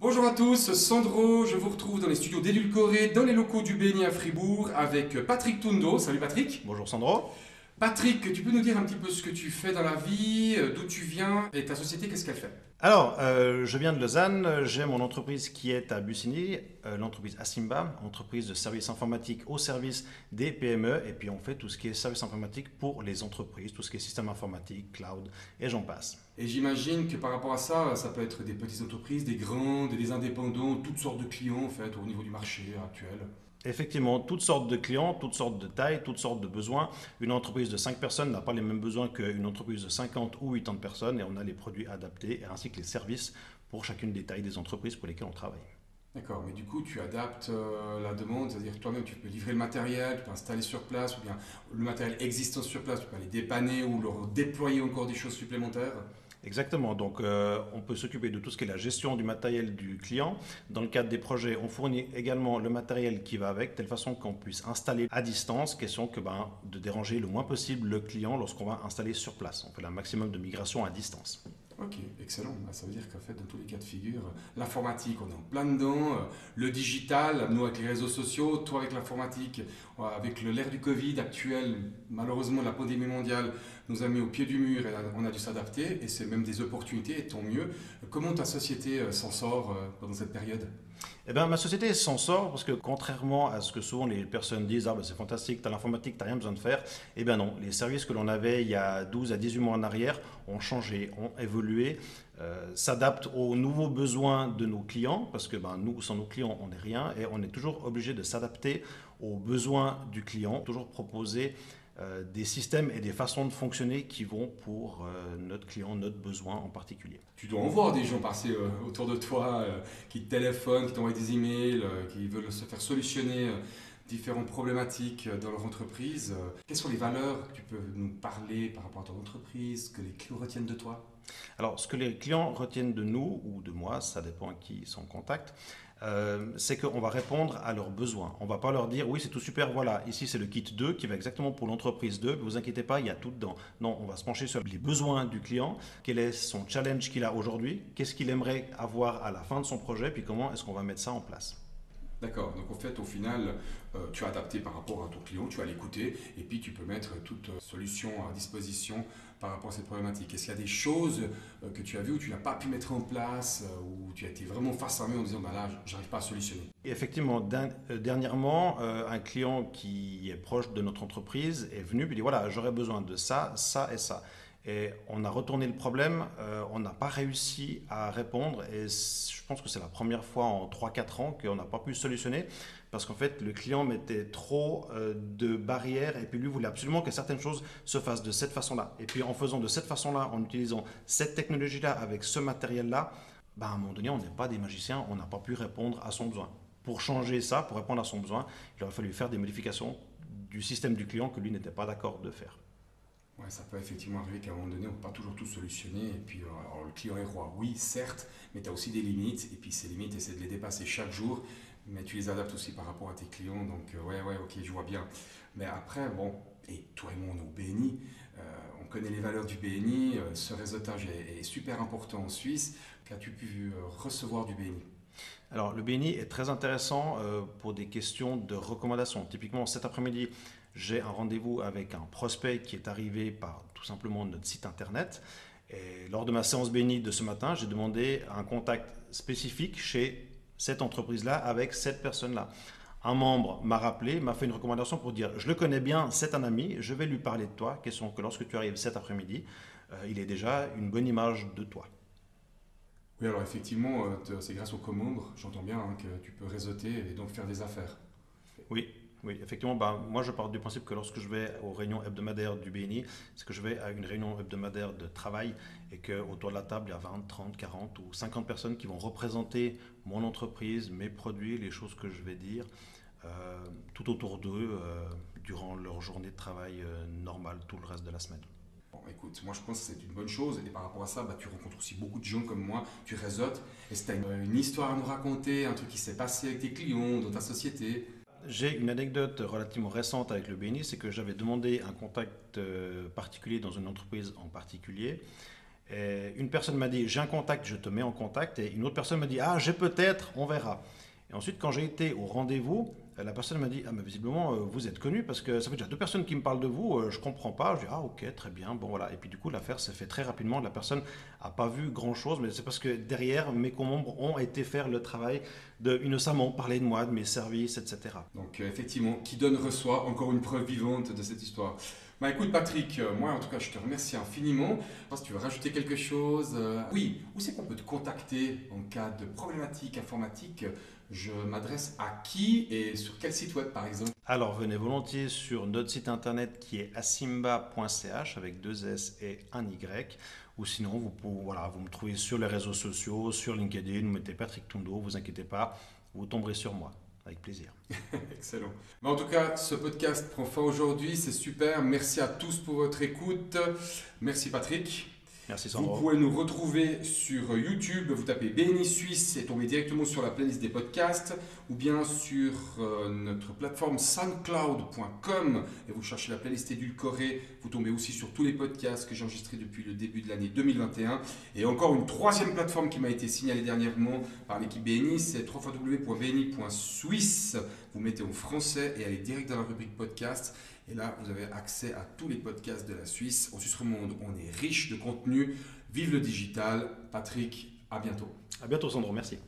Bonjour à tous, Sandro, je vous retrouve dans les studios d'Edulcoré, dans les locaux du BNI à Fribourg, avec Patrick Tundo. Salut Patrick. Bonjour Sandro. Patrick, tu peux nous dire un petit peu ce que tu fais dans la vie, d'où tu viens et ta société, qu'est-ce qu'elle fait? Je viens de Lausanne, j'ai mon entreprise qui est à Bussigny, l'entreprise Asimba, entreprise de services informatiques au service des PME, et puis on fait tout ce qui est services informatiques pour les entreprises, tout ce qui est système informatique, cloud, et j'en passe. Et j'imagine que par rapport à ça, ça peut être des petites entreprises, des grandes, des indépendants, toutes sortes de clients en fait au niveau du marché actuel. Effectivement, toutes sortes de clients, toutes sortes de tailles, toutes sortes de besoins. Une entreprise de 5 personnes n'a pas les mêmes besoins qu'une entreprise de 50 ou 80 personnes, et on a les produits adaptés, ainsi que les services pour chacune des tailles des entreprises pour lesquelles on travaille. D'accord, mais du coup tu adaptes la demande, c'est-à-dire toi-même tu peux livrer le matériel, tu peux installer sur place, ou bien le matériel existant sur place, tu peux aller dépanner ou leur déployer encore des choses supplémentaires. Exactement, on peut s'occuper de tout ce qui est la gestion du matériel du client. Dans le cadre des projets, on fournit également le matériel qui va avec, de telle façon qu'on puisse installer à distance, question de déranger le moins possible le client lorsqu'on va installer sur place. On fait un maximum de migration à distance. Ok, excellent. Bah, ça veut dire qu'en fait, dans tous les cas de figure, l'informatique, on est en plein dedans. Le digital, nous avec les réseaux sociaux, toi avec l'informatique, avec l'ère du Covid actuel, malheureusement, la pandémie mondiale nous a mis au pied du mur et on a dû s'adapter. Et c'est même des opportunités, et tant mieux. Comment ta société s'en sort pendant cette période? Eh bien, ma société s'en sort parce que contrairement à ce que souvent les personnes disent, c'est fantastique, tu as l'informatique, tu n'as rien besoin de faire, eh bien non, les services que l'on avait il y a 12 à 18 mois en arrière ont changé, ont évolué, s'adaptent aux nouveaux besoins de nos clients, parce que nous, sans nos clients, on n'est rien, et on est toujours obligé de s'adapter aux besoins du client, toujours proposer des systèmes et des façons de fonctionner qui vont pour notre client, notre besoin en particulier. Tu dois en voir des gens passer autour de toi qui te téléphonent, qui t'envoient des emails, qui veulent se faire solutionner différentes problématiques dans leur entreprise. Quelles sont les valeurs que tu peux nous parler par rapport à ton entreprise, que les clients retiennent de toi? Alors, ce que les clients retiennent de nous ou de moi, ça dépend à qui ils sont en contact, c'est qu'on va répondre à leurs besoins. On ne va pas leur dire oui, c'est tout super, voilà, ici c'est le kit 2 qui va exactement pour l'entreprise 2, ne vous inquiétez pas, il y a tout dedans. Non, on va se pencher sur les besoins du client, quel est son challenge qu'il a aujourd'hui, qu'est-ce qu'il aimerait avoir à la fin de son projet, puis comment est-ce qu'on va mettre ça en place. D'accord, donc en fait au final tu as adapté par rapport à ton client, tu vas l'écouter et puis tu peux mettre toute solution à disposition par rapport à cette problématique. Est-ce qu'il y a des choses que tu as vues où tu n'as pas pu mettre en place, où tu as été vraiment face à main en disant bah là j'arrive pas à solutionner? Et effectivement, dernièrement, un client qui est proche de notre entreprise est venu et dit voilà, j'aurais besoin de ça, ça et ça. Et on a retourné le problème, on n'a pas réussi à répondre et je pense que c'est la première fois en 3 4 ans qu'on n'a pas pu solutionner parce qu'en fait le client mettait trop de barrières et puis lui voulait absolument que certaines choses se fassent de cette façon-là. Et puis en faisant de cette façon-là, en utilisant cette technologie-là avec ce matériel-là, à un moment donné on n'est pas des magiciens, on n'a pas pu répondre à son besoin. Pour changer ça, pour répondre à son besoin, il aurait fallu faire des modifications du système du client que lui n'était pas d'accord de faire. Ouais, ça peut effectivement arriver qu'à un moment donné, on ne peut pas toujours tout solutionner. Et puis, alors, le client est roi, oui, certes, mais tu as aussi des limites. Et puis, ces limites, essaie de les dépasser chaque jour. Mais tu les adaptes aussi par rapport à tes clients. Donc, ouais, ok, je vois bien. Mais après, bon, et toi et moi, on est au BNI. On connaît les valeurs du BNI. Ce réseautage est super important en Suisse. Qu'as-tu pu recevoir du BNI? Alors, le BNI est très intéressant pour des questions de recommandation. Typiquement, cet après-midi, j'ai un rendez-vous avec un prospect qui est arrivé par tout simplement notre site internet. Et lors de ma séance BNI de ce matin, j'ai demandé un contact spécifique chez cette entreprise-là avec cette personne-là. Un membre m'a rappelé, m'a fait une recommandation pour dire je le connais bien, c'est un ami, je vais lui parler de toi. Question que lorsque tu arrives cet après-midi, il ait déjà une bonne image de toi. Oui, alors effectivement, c'est grâce aux commandes, j'entends bien hein, que tu peux réseauter et donc faire des affaires. Oui, oui, effectivement, moi je pars du principe que lorsque je vais aux réunions hebdomadaires du BNI, c'est que je vais à une réunion hebdomadaire de travail et qu'autour de la table, il y a 20, 30, 40 ou 50 personnes qui vont représenter mon entreprise, mes produits, les choses que je vais dire, tout autour d'eux durant leur journée de travail normale, tout le reste de la semaine. Bon, écoute, moi je pense que c'est une bonne chose et par rapport à ça, bah, tu rencontres aussi beaucoup de gens comme moi, tu réseautes. Et si tu as une histoire à nous raconter, un truc qui s'est passé avec tes clients, dans ta société. J'ai une anecdote relativement récente avec le BNI, c'est que j'avais demandé un contact particulier dans une entreprise en particulier. Et une personne m'a dit, j'ai un contact, je te mets en contact. Et une autre personne m'a dit, ah, j'ai peut-être, on verra. Et ensuite, quand j'ai été au rendez-vous, la personne m'a dit, ah, mais visiblement, vous êtes connu parce que ça fait déjà 2 personnes qui me parlent de vous, je comprends pas. Je dis, ah, ok, très bien, bon voilà. Et puis du coup, l'affaire s'est fait très rapidement. La personne n'a pas vu grand-chose, mais c'est parce que derrière, mes membres ont été faire le travail innocemment parler de moi, de mes services, etc. Donc effectivement, qui donne reçoit, encore une preuve vivante de cette histoire. Bah écoute Patrick, moi en tout cas je te remercie infiniment. Je pense que tu veux rajouter quelque chose. Oui, où c'est qu'on peut te contacter en cas de problématique informatique? Je m'adresse à qui et sur quel site web par exemple? Alors, venez volontiers sur notre site internet qui est asimba.ch avec 2 S et un Y. Ou sinon, voilà, vous me trouvez sur les réseaux sociaux, sur LinkedIn, vous mettez Patrick Tondo, vous inquiétez pas, vous tomberez sur moi. Avec plaisir. Excellent. Mais en tout cas, ce podcast prend fin aujourd'hui, c'est super. Merci à tous pour votre écoute. Merci Patrick. Merci Vous Sandro. pouvez nous retrouver sur YouTube, vous tapez BNI Suisse et tombez directement sur la playlist des podcasts ou bien sur notre plateforme soundcloud.com et vous cherchez la playlist édulcorée. Vous tombez aussi sur tous les podcasts que j'ai enregistrés depuis le début de l'année 2021. Et encore une troisième plateforme qui m'a été signalée dernièrement par l'équipe BNI, c'est www.bni.suisse. Vous mettez en français et allez direct dans la rubrique podcast. Et là, vous avez accès à tous les podcasts de la Suisse. Au Suisse Romande, on est riche de contenu. Vive le digital. Patrick, à bientôt. À bientôt Sandro, merci.